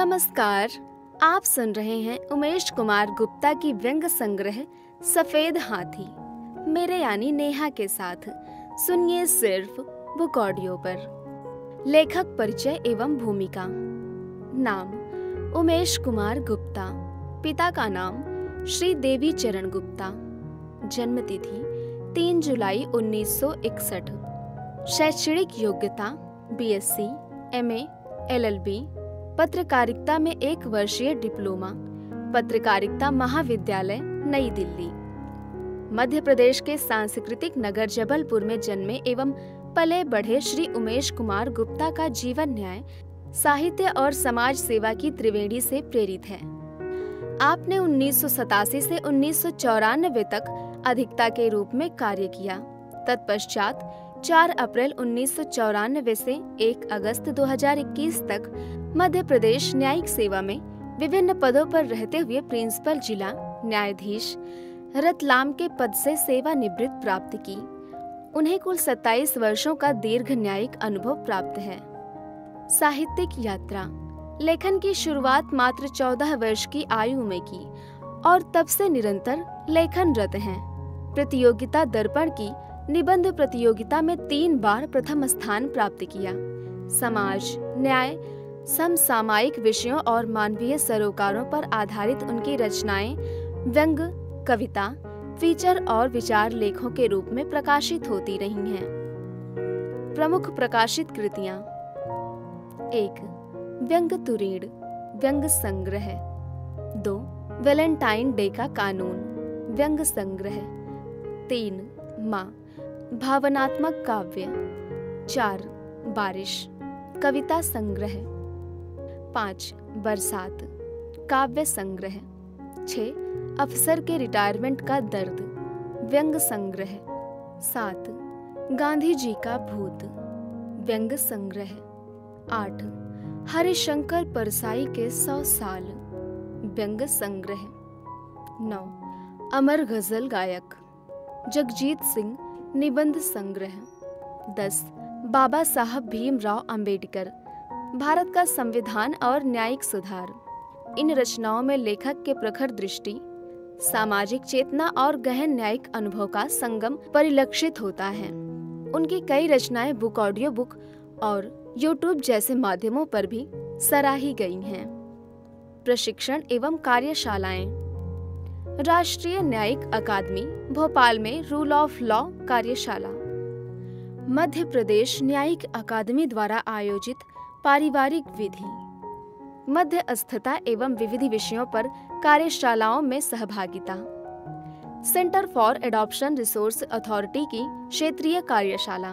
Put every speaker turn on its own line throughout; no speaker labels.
नमस्कार, आप सुन रहे हैं उमेश कुमार गुप्ता की व्यंग संग्रह सफेद हाथी, मेरे यानी नेहा के साथ। सुनिए सिर्फ बुक ऑडियो पर। लेखक परिचय एवं भूमिका। नाम उमेश कुमार गुप्ता, पिता का नाम श्री देवी चरण गुप्ता, जन्मतिथि 3 जुलाई 1961, शैक्षणिक योग्यता बीएससी, एमए, एलएलबी, पत्रकारिता में 1 वर्षीय डिप्लोमा, पत्रकारिता महाविद्यालय नई दिल्ली। मध्य प्रदेश के सांस्कृतिक नगर जबलपुर में जन्मे एवं पले बढ़े श्री उमेश कुमार गुप्ता का जीवन न्याय, साहित्य और समाज सेवा की त्रिवेणी से प्रेरित है। आपने 1987 से 1994 तक अधिकता के रूप में कार्य किया। तत्पश्चात 4 अप्रैल 1994 से 1 अगस्त 2021 तक मध्य प्रदेश न्यायिक सेवा में विभिन्न पदों पर रहते हुए प्रिंसिपल जिला न्यायाधीश रतलाम के पद से सेवानिवृत्ति प्राप्त की। उन्हें कुल 27 वर्षों का दीर्घ न्यायिक अनुभव प्राप्त है। साहित्यिक यात्रा। लेखन की शुरुआत मात्र 14 वर्ष की आयु में की और तब से निरंतर लेखनरत हैं। प्रतियोगिता दर्पण की निबंध प्रतियोगिता में 3 बार प्रथम स्थान प्राप्त किया। समाज, न्याय, समसामयिक विषयों और मानवीय सरोकारों पर आधारित उनकी रचनाएं व्यंग, कविता, फीचर और विचार लेखों के रूप में प्रकाशित होती रही हैं। प्रमुख प्रकाशित कृतियां: 1. व्यंग तुरीण, व्यंग संग्रह। 2. वैलेंटाइन डे का कानून, व्यंग संग्रह। 3. माँ, भावनात्मक काव्य। 4. बारिश, कविता संग्रह। 5. बरसात, काव्य संग्रह। 6. अफसर के रिटायरमेंट का दर्द, व्यंग संग्रह। 7. गांधी जी का भूत, व्यंग संग्रह। 8. हरिशंकर परसाई के 100 साल, व्यंग संग्रह। 9. अमर गजल गायक जगजीत सिंह, निबंध संग्रह। 10. बाबा साहब भीमराव अंबेडकर, भारत का संविधान और न्यायिक सुधार। इन रचनाओं में लेखक के प्रखर दृष्टि, सामाजिक चेतना और गहन न्यायिक अनुभव का संगम परिलक्षित होता है। उनकी कई रचनाएं बुक ऑडियो बुक और यूट्यूब जैसे माध्यमों पर भी सराही गई हैं। प्रशिक्षण एवं कार्यशालाएं। राष्ट्रीय न्यायिक अकादमी भोपाल में रूल ऑफ लॉ कार्यशाला। मध्य प्रदेश न्यायिक अकादमी द्वारा आयोजित पारिवारिक विधि, मध्यस्थता एवं विविध विषयों पर कार्यशालाओं में सहभागिता। Centre for adoption resource authority की क्षेत्रीय कार्यशाला।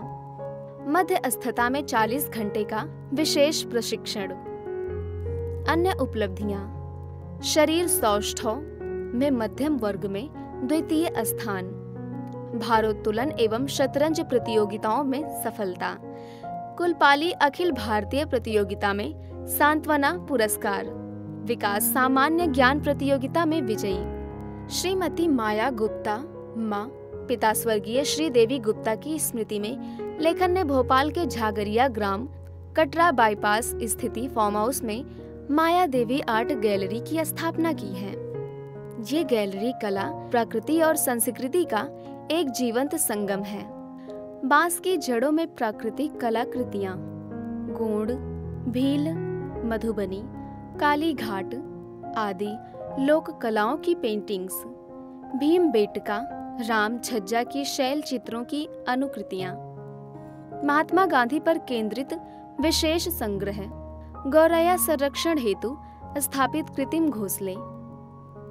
मध्यस्थता में 40 घंटे का विशेष प्रशिक्षण। अन्य उपलब्धियां: शरीर सौष्ठव में मध्यम वर्ग में द्वितीय स्थान, भारोत्तोलन एवं शतरंज प्रतियोगिताओं में सफलता, कुलपाली अखिल भारतीय प्रतियोगिता में सांत्वना पुरस्कार, विकास सामान्य ज्ञान प्रतियोगिता में विजयी। श्रीमती माया गुप्ता, माँ, पिता स्वर्गीय श्री देवी गुप्ता की स्मृति में लेखन ने भोपाल के झागरिया ग्राम कटरा बाईपास स्थिति फार्म हाउस में माया देवी आर्ट गैलरी की स्थापना की है। ये गैलरी कला, प्रकृति और संस्कृति का एक जीवंत संगम है। बांस की जड़ों में प्राकृतिक कलाकृतियां, गोंड, भील, मधुबनी, काली घाट आदि लोक कलाओं की पेंटिंग्स, भीमबेटका, राम छज्जा की शैल चित्रों की अनुकृतियां, महात्मा गांधी पर केंद्रित विशेष संग्रह, गौरैया संरक्षण हेतु स्थापित कृत्रिम घोंसले,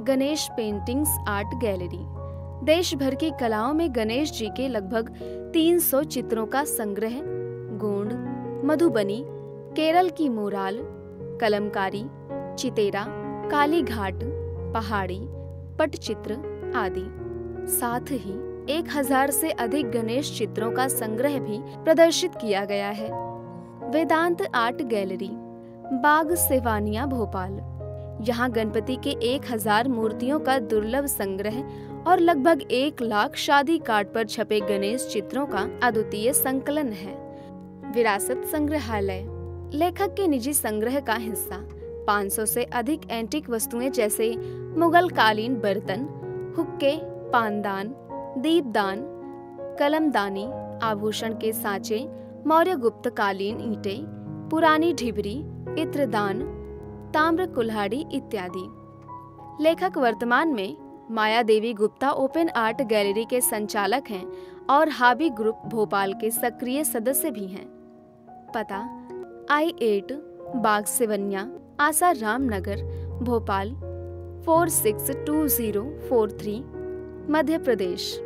गणेश पेंटिंग्स आर्ट गैलरी। देश भर की कलाओं में गणेश जी के लगभग 300 चित्रों का संग्रह, गोंड, मधुबनी, केरल की मोराल, कलमकारी, चितेरा, काली घाट, पहाड़ी, पटचित्र आदि। साथ ही 1000 से अधिक गणेश चित्रों का संग्रह भी प्रदर्शित किया गया है। वेदांत आर्ट गैलरी, बाग सेवानिया भोपाल। यहाँ गणपति के 1000 मूर्तियों का दुर्लभ संग्रह और लगभग 1 लाख शादी कार्ड पर छपे गणेश चित्रों का अद्वितीय संकलन है। विरासत संग्रहालय, लेखक के निजी संग्रह का हिस्सा, 500 से अधिक एंटीक वस्तुएं जैसे मुगल कालीन बर्तन, हुक्के, पानदान, दीपदान, कलमदानी, आभूषण के सांचे, मौर्य गुप्त कालीन ईंटें, पुरानी ढिबरी, इत्रदान, ताम्र कुल्हाड़ी इत्यादि। लेखक वर्तमान में माया देवी गुप्ता ओपन आर्ट गैलरी के संचालक हैं और हाबी ग्रुप भोपाल के सक्रिय सदस्य भी हैं। पता I8 बाग सिवन्या, आसाराम नगर, भोपाल 462043, मध्य प्रदेश।